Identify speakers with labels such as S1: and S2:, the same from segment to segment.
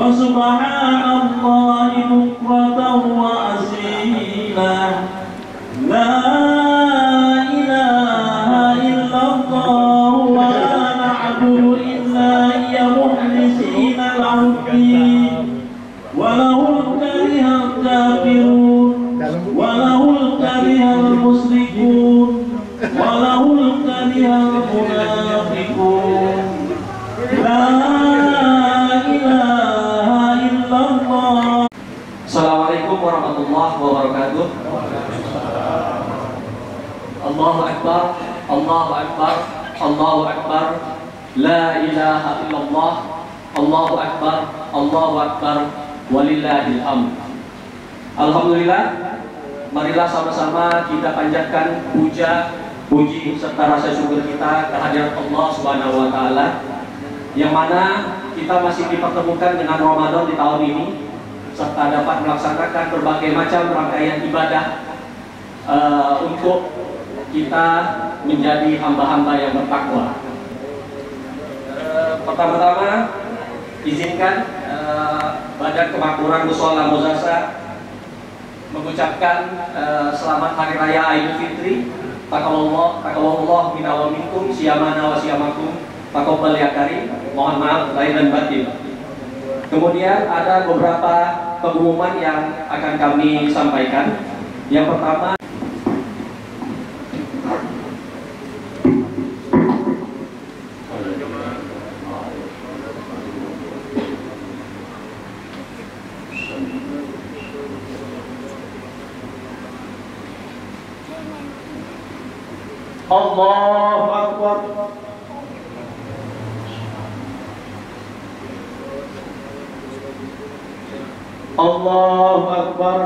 S1: وسبحان الله بكرة وأصيلا لا إله إلا الله ولا نعبد إلا إياه مخلصين له الدين ولو كره الكافرون ولو كره المشركون ولو كره المنافقون لا إله إلا الله.
S2: Assalamualaikum warahmatullahi wabarakatuh. Allahu Akbar, Allahu Akbar, Allahu Akbar, la ilaha illallah, Allahu Akbar, Allahu Akbar, walillahil hamd. Alhamdulillah, marilah sama-sama kita panjatkan puja, puji serta rasa syukur kita kehadirat Allah Subhanahu wa taala, yang mana kita masih dipertemukan dengan Ramadan di tahun ini serta dapat melaksanakan berbagai macam rangkaian ibadah untuk kita menjadi hamba-hamba yang bertakwa. Pertama-tama izinkan Badan Kemakmuran Mushola Muzasa mengucapkan selamat Hari Raya Idul Fitri. Taqabbalallahu minna wa minkum siyamana wa siyamakum taqabbal ya karim. Mohon maaf lahir dan batin. Kemudian ada beberapa pengumuman yang akan kami sampaikan. Yang pertama, Allahu Akbar. Allahu Akbar.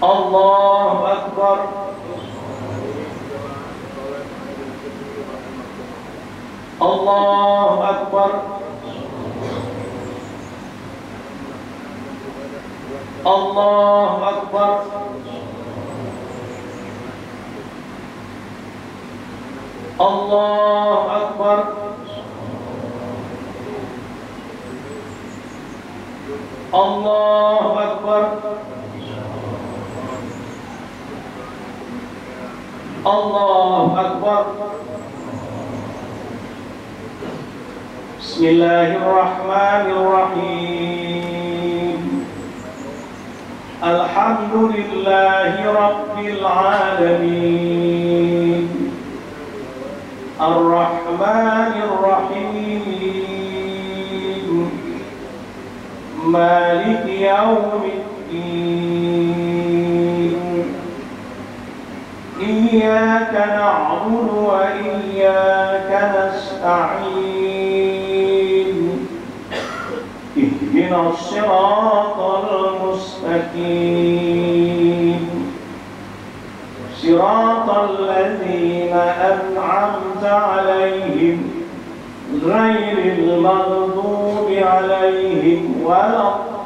S2: Allahu Akbar. Allahu Akbar. Allahu Akbar. Allahu Akbar. Allahu Akbar. Allahu Akbar. Bismillahirrahmanirrahim. Alhamdulillahi Rabbil Alamin. Ar-Rahmanir-Rahim. Maliki yawmiddin. Iyyaka na'budu wa iyyaka nasta'in. Ihdinas siratal mustaqim. Siratal ladzina an'amta 'alaihim ghairil maghdubi 'alaihim waladdallin.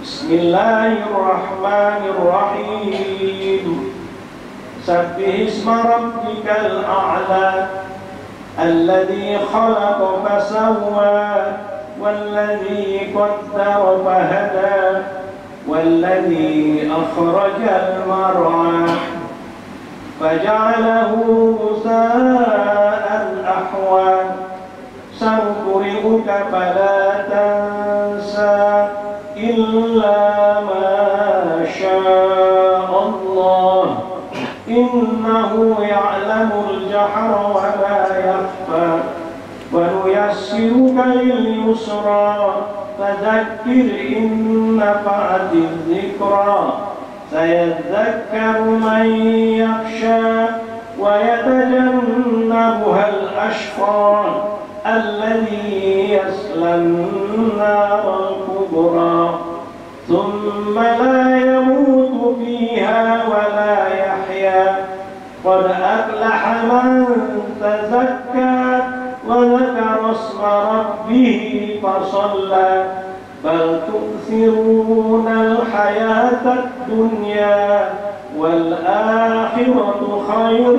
S2: Bismillahirrahmanirrahim. Sabbih isma rabbikal a'la alladhi khalaqa fasawwa walladhi qaddara fahada walladhi akhrajal mar'a faja'alahu ghusaa'an ahwa. Sanquri'uka fala tansa illa ma syaa Allah. Innahu ya'lamul jahra wa la yakhfa. Wa nuyassiruka lil yusra fadhakkir in nafa'atiz dhikra. Sayadhakkaru man yakhsha wa yatajannabuhal ashqa alladhi yaslan naral kubra. ثم لا يموت فيها ولا يحيا. قد أفلح من تزكى
S1: وذكر اسم ربه فصلى بل تؤثرون الحياة الدنيا والآخرة خير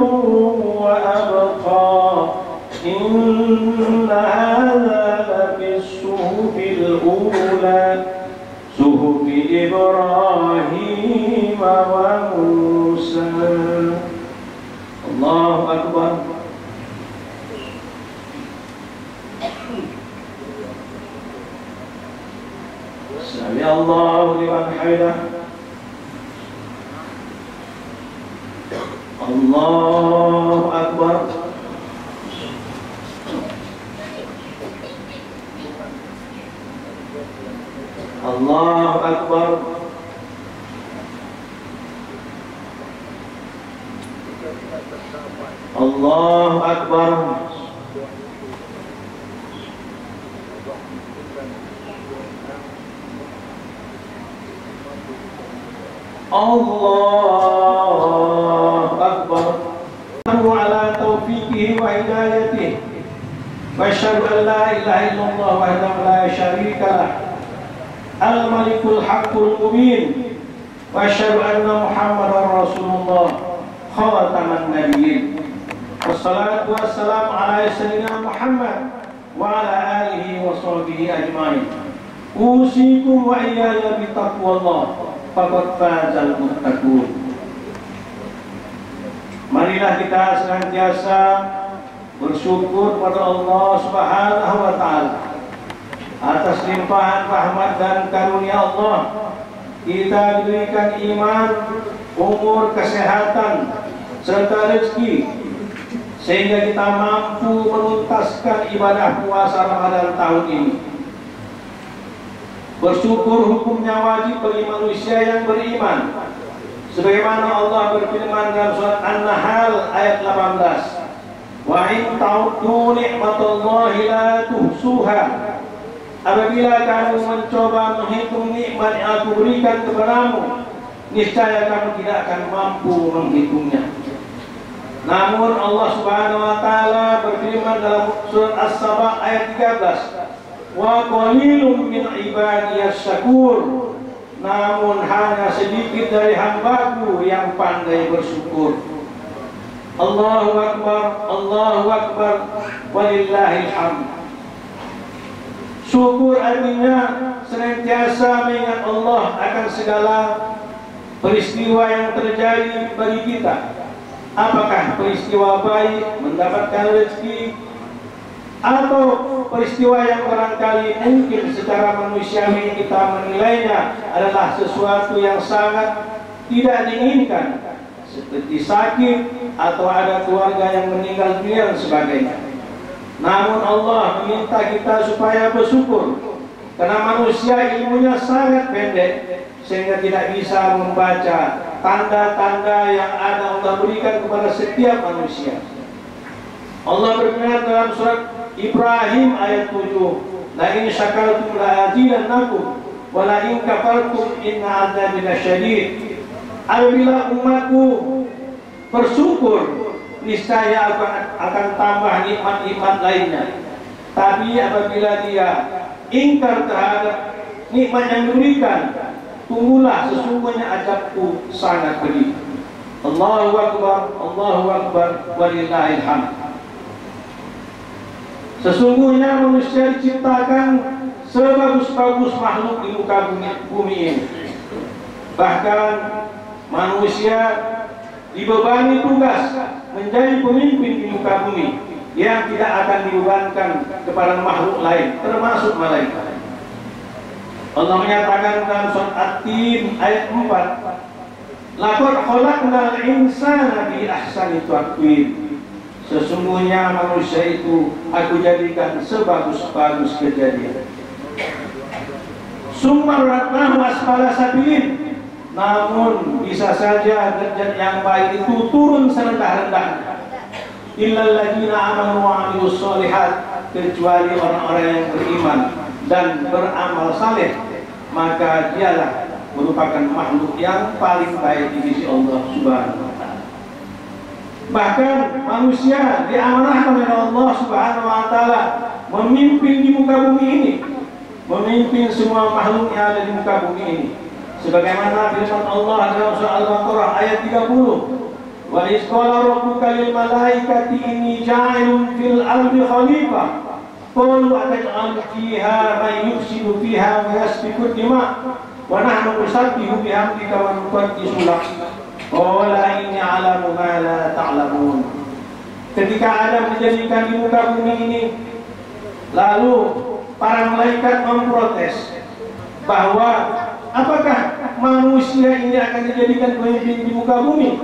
S1: وأبقى إن هذا لفي الصحف الأولى صحف إبراهيم وموسى. الله أكبر. سمع الله لمن حمده. الله أكبر. الله أكبر. الله أكبر. الله أكبر. على توفيقه وهدايته وأشهد أن لا إله إلا الله وحده لا شريك له الملك الحق المبين وأشهد أن محمدا رسول الله خاتم النبيين والصلاة والسلام على سيدنا محمد وعلى آله وصحبه أجمعين. أوصيكم وإياي بتقوى الله faqad fazal muttaqun. Marilah kita senantiasa bersyukur pada Allah Subhanahu wa taala atas limpahan rahmat dan karunia Allah. Kita diberikan iman, umur, kesehatan serta rezeki sehingga kita mampu menuntaskan ibadah puasa Ramadan tahun ini. Bersyukur hukumnya wajib bagi manusia yang beriman, sebagaimana Allah berfirman dalam surat An-Nahl ayat 18, wa in ta'uddu ni'matallahi la tuhsuha. Apabila kamu mencoba menghitung nikmat yang aku berikan kepadamu, niscaya kamu tidak akan mampu menghitungnya. Namun Allah Subhanahu wa taala berfirman dalam surat As-Saba ayat 13, wa qalilun min ibadiyas syakur. Namun hanya sedikit dari hambaku yang pandai bersyukur. Allahu Akbar, Allahu Akbar, walillahil hamd. Syukur artinya senantiasa mengingat Allah akan segala peristiwa yang terjadi bagi kita. Apakah peristiwa baik, mendapatkan rezeki, atau peristiwa yang barangkali mungkin secara manusiawi kita menilainya adalah sesuatu yang sangat tidak diinginkan, seperti sakit atau ada keluarga yang meninggal dunia dan sebagainya. Namun Allah meminta kita supaya bersyukur, karena manusia ilmunya sangat pendek sehingga tidak bisa membaca tanda-tanda yang ada Allah berikan kepada setiap manusia. Allah berfirman dalam surat Ibrahim ayat 7, la in syakartum la azidannakum wa la in kafartum inna adzabi lasyadid. Apabila umatku bersyukur, niscaya akan tambah nikmat-nikmat lainnya. Tapi apabila dia ingkar terhadap nikmat yang diberikan, tunggulah, sesungguhnya azabku sangat pedih. Allahu Akbar, Allahu Akbar, walillahil hamd. Sesungguhnya manusia diciptakan sebagus-bagus makhluk di muka bumi ini. Bahkan manusia dibebani tugas menjadi pemimpin di muka bumi yang tidak akan dibebankan kepada makhluk lain, termasuk malaikat. Allah menyatakan dalam surat At-Tin ayat 4, laqad khalaqnal insana bi ahsani taqwim. Sesungguhnya manusia itu aku jadikan sebagus-bagus kejadian. Summa ratnahu asfala sabilin. Namun bisa saja derajat yang baik itu turun serendah-rendahnya. Illal ladzina amanu wa 'amilus sholihat, kecuali orang-orang yang beriman dan beramal saleh, maka dialah merupakan makhluk yang paling baik di sisi Allah Subhanahu wa taala. Bahkan manusia diamanahkan oleh Allah Subhanahu wa taala memimpin di muka bumi ini, memimpin semua makhluk yang ada di muka bumi ini. Sebagaimana firman Allah dalam surah Al-Baqarah ayat 30, "Wa iz qala rabbuka lil malaikati inni ja'ilun fil ardi khalifah." Qalu ataj'alu fiha man yufsidu fiha wa yasfiku dima' wa nahnu nusabbihu bihamdika wa nuqaddisu lak. Qala inni a'lamu ma la ta'lamun. Ketika Adam dijadikan di muka bumi ini, lalu para malaikat memprotes bahwa apakah manusia ini akan dijadikan pemimpin di muka bumi,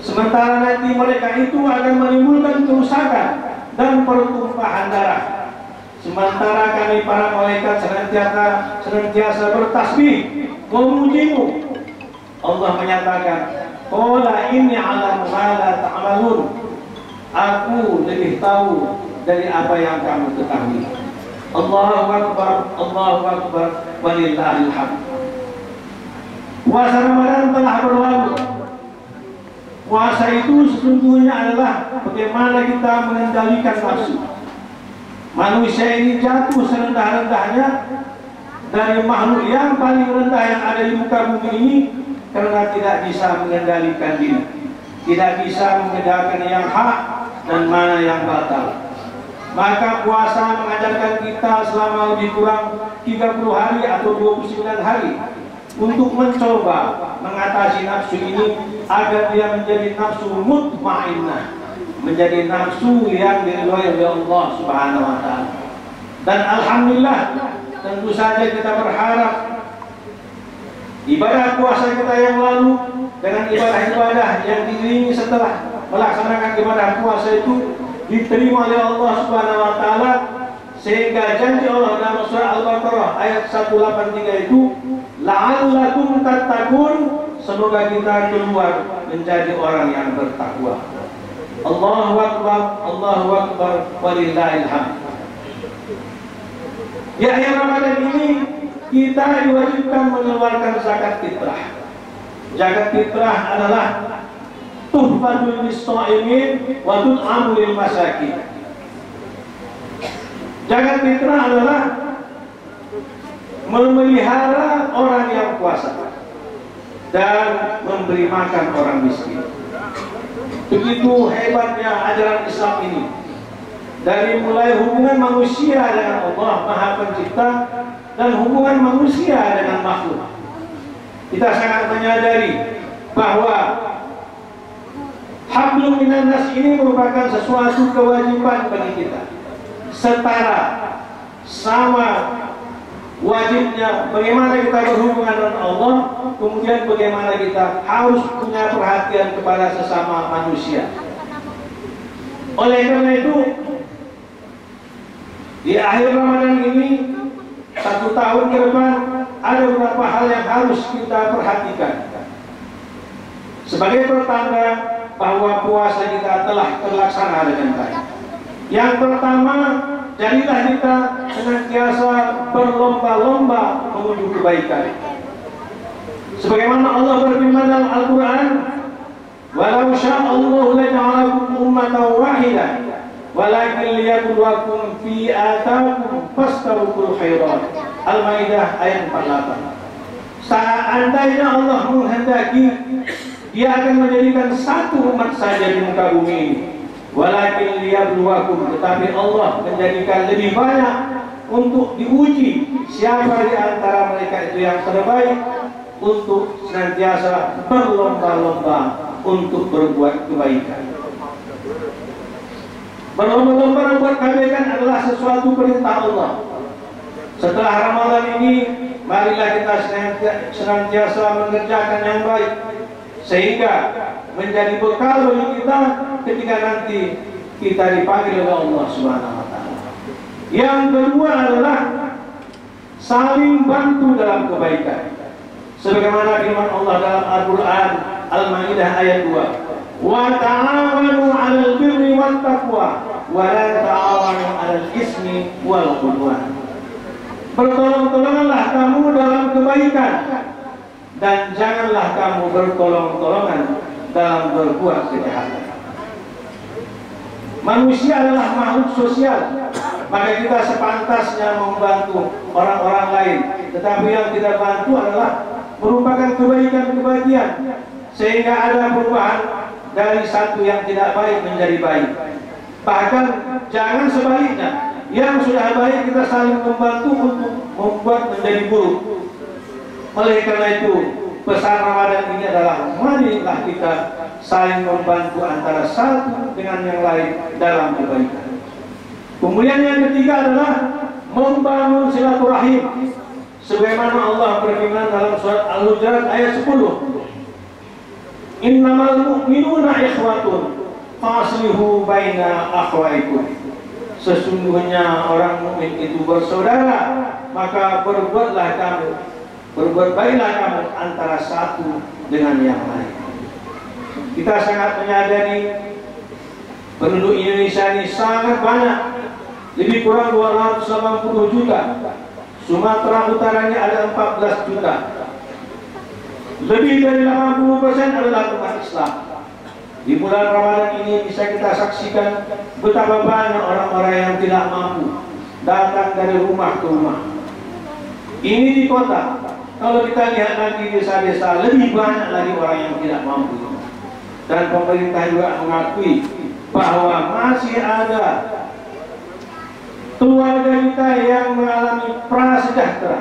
S1: sementara nanti mereka itu akan menimbulkan kerusakan dan pertumpahan darah. Sementara kami para malaikat senantiasa bertasbih memujimu. Allah menyatakan, qala inni a'lamu ma la ta'malun. Aku lebih tahu dari apa yang kamu ketahui. Allahu Akbar, walillahil hamd. Puasa Ramadan telah berlalu. Puasa itu sesungguhnya adalah bagaimana kita mengendalikan nafsu. Manusia ini jatuh serendah-rendahnya dari makhluk yang paling rendah yang ada di muka bumi ini karena tidak bisa mengendalikan diri, tidak bisa membedakan yang hak dan mana yang batal. Maka puasa mengajarkan kita selama lebih kurang 30 hari atau 29 hari untuk mencoba mengatasi nafsu ini agar dia menjadi nafsu mutmainnah, menjadi nafsu yang diridhoi oleh Allah Subhanahu wa taala. Dan alhamdulillah, tentu saja kita berharap ibadah puasa kita yang lalu dengan ibadah-ibadah yang diiringi setelah melaksanakan ibadah puasa itu diterima oleh Allah Subhanahu wa taala, sehingga janji Allah dalam surah Al-Baqarah ayat 183 itu, la'allakum tattaqun, semoga kita keluar menjadi orang yang bertakwa. Allahu Akbar, walillahil hamd. Di akhir Ramadan ini kita diwajibkan mengeluarkan zakat fitrah. Zakat fitrah adalah tuhfatul lis-shaimin wa tut'amu lil masakin. Zakat fitrah adalah memelihara orang yang puasa dan memberi makan orang miskin. Begitu hebatnya ajaran Islam ini. Dari mulai hubungan manusia dengan Allah Maha Pencipta dan hubungan manusia dengan makhluk, kita sangat menyadari bahwa hablum minan nas ini merupakan sesuatu kewajiban bagi kita. Setara, sama wajibnya bagaimana kita berhubungan dengan Allah, kemudian bagaimana kita harus punya perhatian kepada sesama manusia. Oleh karena itu, di akhir Ramadan ini, 1 tahun ke depan, ada beberapa hal yang harus kita perhatikan sebagai pertanda bahwa puasa kita telah terlaksana dengan baik. Yang pertama, jadilah kita senantiasa berlomba-lomba menuju kebaikan. Sebagaimana Allah berfirman dalam Al-Quran, "Walau sya'allahu laja'alakum ummatan wahidah, walakin liyabluwakum fi atakum fastabiqul khairat." Al-Maidah ayat 48. Seandainya Allah menghendaki, Dia akan menjadikan satu umat saja di muka bumi ini. Walakin liyabluwakum, tetapi Allah menjadikan lebih banyak untuk diuji siapa di antara mereka itu yang terbaik, untuk senantiasa berlomba-lomba untuk berbuat kebaikan. Berlomba-lomba membuat kebaikan adalah sesuatu perintah Allah. Setelah Ramadan ini, marilah kita senantiasa mengerjakan yang baik, sehingga menjadi bekal bagi kita ketika nanti kita dipanggil oleh Allah Subhanahu wa taala. Yang kedua adalah saling bantu dalam kebaikan. Sebagaimana firman Allah dalam Al-Qur'an Al-Maidah ayat 2, "Wa ta'awanu 'alal birri wat taqwa wa la ta'awanu 'alal ismi wal 'udwan." Bertolong-tolonganlah kamu dalam kebaikan dan janganlah kamu bertolong-tolongan dalam berbuat kejahatan. Manusia adalah makhluk sosial, maka kita sepantasnya membantu orang-orang lain. Tetapi yang kita bantu adalah merupakan kebaikan-kebahagiaan, sehingga ada perubahan dari satu yang tidak baik menjadi baik. Bahkan jangan sebaliknya, yang sudah baik kita saling membantu untuk membuat menjadi buruk. Oleh karena itu, pesan Ramadan ini adalah marilah kita saling membantu antara satu dengan yang lain dalam kebaikan. Kemudian yang ketiga adalah membangun silaturahim. Sebagaimana Allah berfirman dalam surat Al-Hujurat ayat 10. Innamal mu'minuna ikhwatun faslihu baina akhwaikum. Sesungguhnya orang mukmin itu bersaudara, maka berbuat baiklah kamu antara satu dengan yang lain. Kita sangat menyadari penduduk Indonesia ini sangat banyak, lebih kurang 280 juta. Sumatera Utara ini ada 14 juta. Lebih dari 80% adalah umat Islam. Di bulan Ramadan ini bisa kita saksikan betapa banyak orang-orang yang tidak mampu datang dari rumah ke rumah. Ini di kota. Kalau kita lihat lagi di desa-desa, lebih banyak lagi orang yang tidak mampu. Dan pemerintah juga mengakui bahwa masih ada keluarga kita yang mengalami prasejahtera.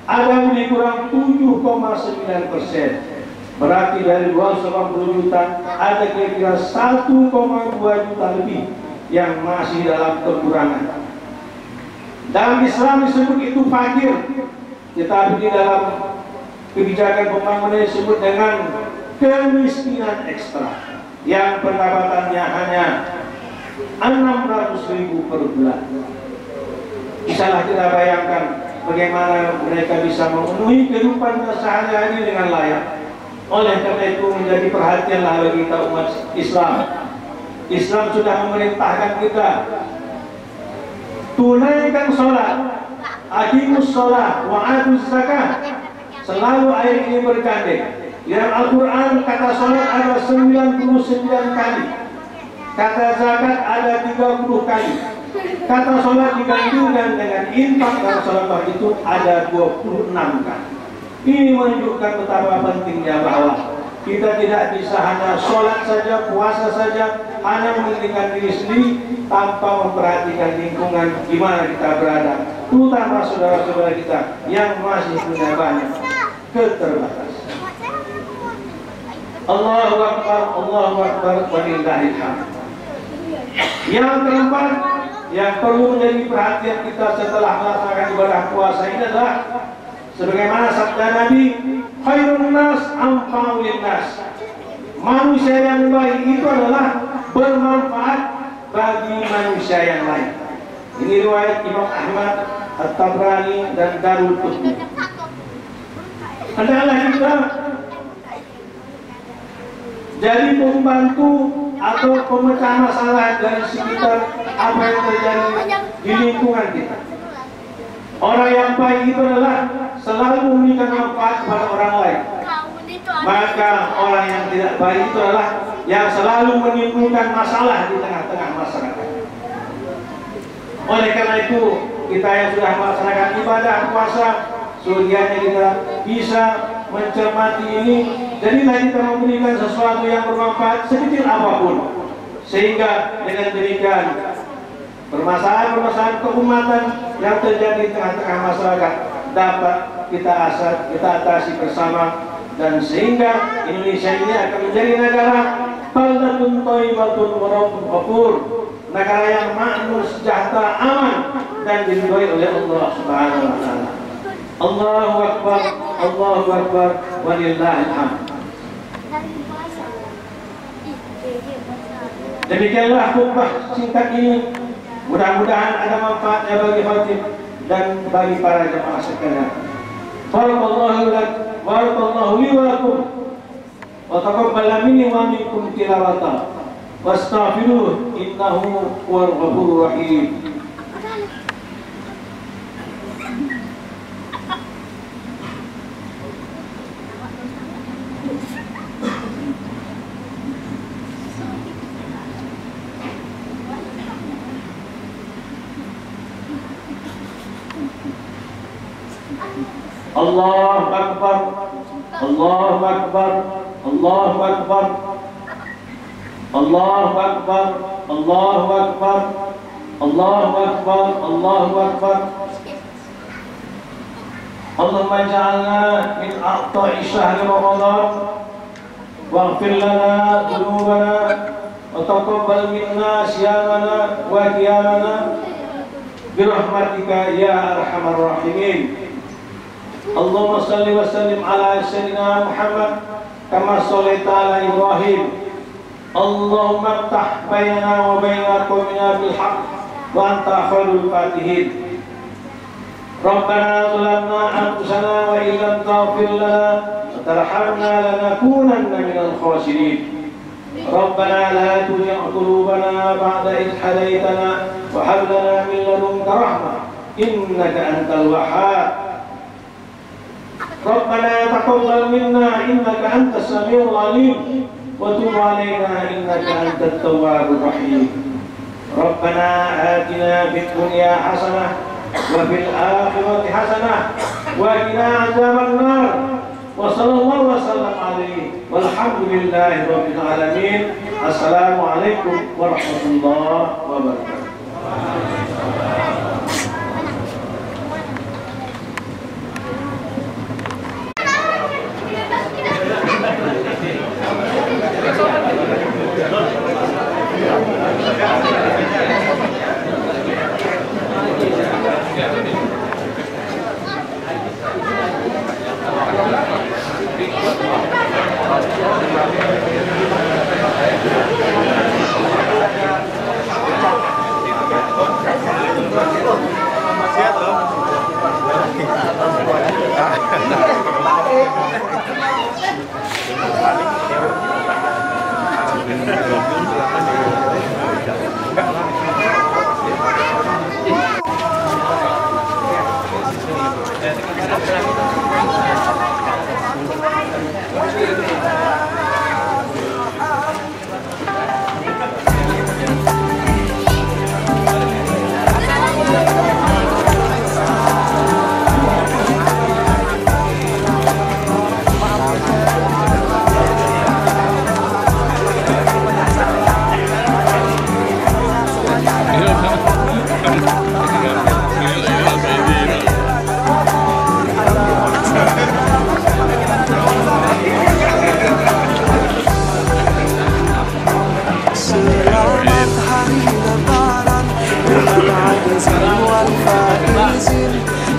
S1: Ada lebih kurang 7,9%. Berarti dari 280 juta ada kira-kira 1,2 juta lebih yang masih dalam kekurangan. Dalam Islam disebut itu fakir, tetapi di dalam kebijakan pembangunan disebut dengan kemiskinan ekstra yang pendapatannya hanya 600.000 per bulan. Bisalah kita bayangkan bagaimana mereka bisa memenuhi kehidupan sehari-hari dengan layak. Oleh karena itu menjadi perhatianlah bagi kita umat Islam. Islam sudah memerintahkan kita tunaikan sholat, aqimus sholat, wa atuz zakat. Selalu ayat ini bergandeng. Dalam Al-Quran kata sholat ada 99 kali, kata zakat ada 30 kali, kata sholat digandingkan dengan infak dalam sholat itu ada 26 kali. Ini menunjukkan betapa pentingnya bahwa kita tidak bisa hanya sholat saja, puasa saja, hanya menginginkan diri sendiri tanpa memperhatikan lingkungan di mana kita berada, terutama saudara-saudara kita yang masih punya banyak keterbatasan. Allahu Akbar, Allahu Akbar, walillahil hamd. Yang keempat, yang perlu menjadi perhatian kita setelah melaksanakan ibadah puasa ini adalah sebagaimana sabda Nabi, khairun nas anfa'u linnas. Manusia yang baik itu adalah bermanfaat bagi manusia yang lain. Ini riwayat Imam Ahmad, At-Tabrani dan Daruqutni. Adalah kita jadi pembantu atau pemecah masalah dari sekitar apa yang terjadi di lingkungan kita. Orang yang baik itu adalah selalu memberikan manfaat kepada orang lain. Maka orang yang tidak baik itu adalah yang selalu menimbulkan masalah di tengah-tengah masyarakat. Oleh karena itu, kita yang sudah melaksanakan ibadah puasa, surianya kita bisa mencermati ini. Jadilah kita memberikan sesuatu yang bermanfaat sekecil apapun, sehingga dengan demikian permasalahan-permasalahan keumatan yang terjadi di tengah-tengah masyarakat dapat kita atasi bersama, dan sehingga Indonesia ini akan menjadi negara baldatun thayyibatun wa rabbun ghafur, negara yang makmur, sejahtera, aman dan diridhoi oleh Allah Subhanahu wa taala. Allahu Akbar, Allahu Akbar, walillahil hamd. Demikianlah khutbah singkat ini. Mudah-mudahan ada manfaatnya bagi khatib dan bagi para jemaah sekalian. Barakallahu li wa lakum wa taqabbal minni wa minkum tilawata wastaghfiruh innahu huwal ghafurur rahim. Allahu Akbar, Allahu Akbar, Allahu Akbar, Allahu Akbar, Allahu Akbar, Allahu Akbar, Allahu Akbar. Allahumma ij'alna min a'ta'i syahri Ramadan waghfir lana dhunubana wa taqabbal minna siyamana wa qiyamana birahmatika ya arhamar rahimin. Allahumma salli wa sallim ala sayyidina Muhammad kama shallaita ala Ibrahim. Allahumma iftah bainana wa baina qaumina bil haqq wa anta khairul fatihin. Rabbana zalamna anfusana wa illam taghfir lana wa tarhamna lanakunanna minal khasirin. Rabbana la tuzigh qulubana ba'da idh hadaytana wa hab lana min ladunka rahmah innaka antal wahhab. Rabbana taqabbal minna innaka antas samiul alim wa tub alaina innaka antat tawwabur rahim. Rabbana atina fid dunya hasanah wa fil akhirati hasanah wa qina adzabannar. Wa sallallahu wa sallam alaihi walhamdulillahi rabbil alamin. Assalamualaikum warahmatullahi wabarakatuh.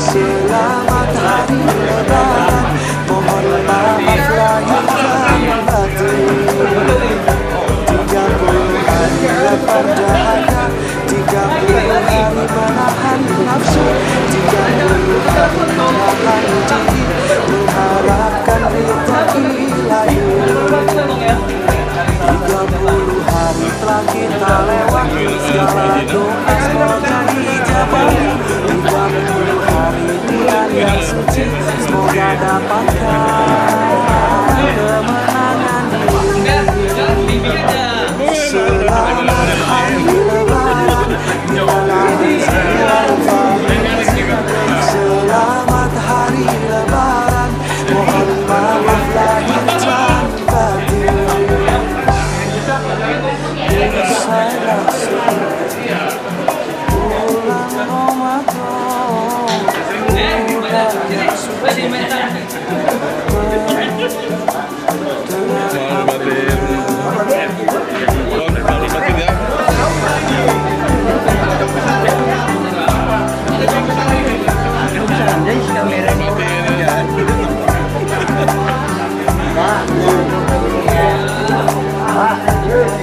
S3: Selamat hari lebaran, mohon maaf lahir dan batin. 30 hari lapar dahaga, 30 hari menahan nafsu, 30 hari menahan diri, mengharapkan ridha ilahi. 30 hari telah kita lewati, segala doa semoga dijabahi. 30 hari bulan yang suci, semoga dapatkan kemenangan ini. Selamat hari lebaran, selamat hari lebaran, mohon maaf lahir dan batin.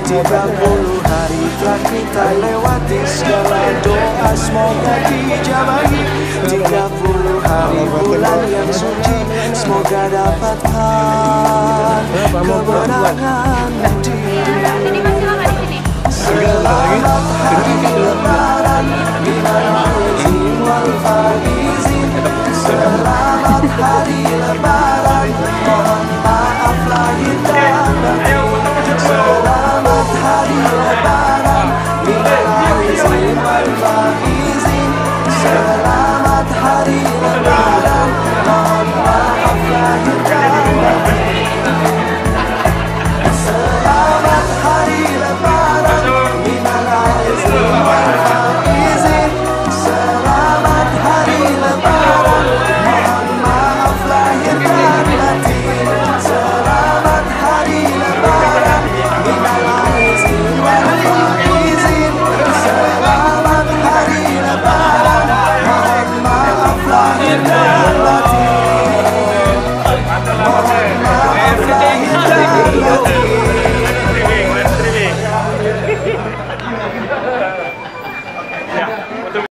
S3: Tiga puluh hari telah kita lewati, segala doa semoga dijabahi. 30 hari bulan yang suci, semoga dapatkan kemenangan diri. Selamat hari lebaran, minal aidin wal faizin. Selamat hari lebaran, mohon maaf lahir dan batin. Selamat hari lebaran, minal aidin wal faizin. Selamat hari lebaran, mohon
S1: Alhamdulillah.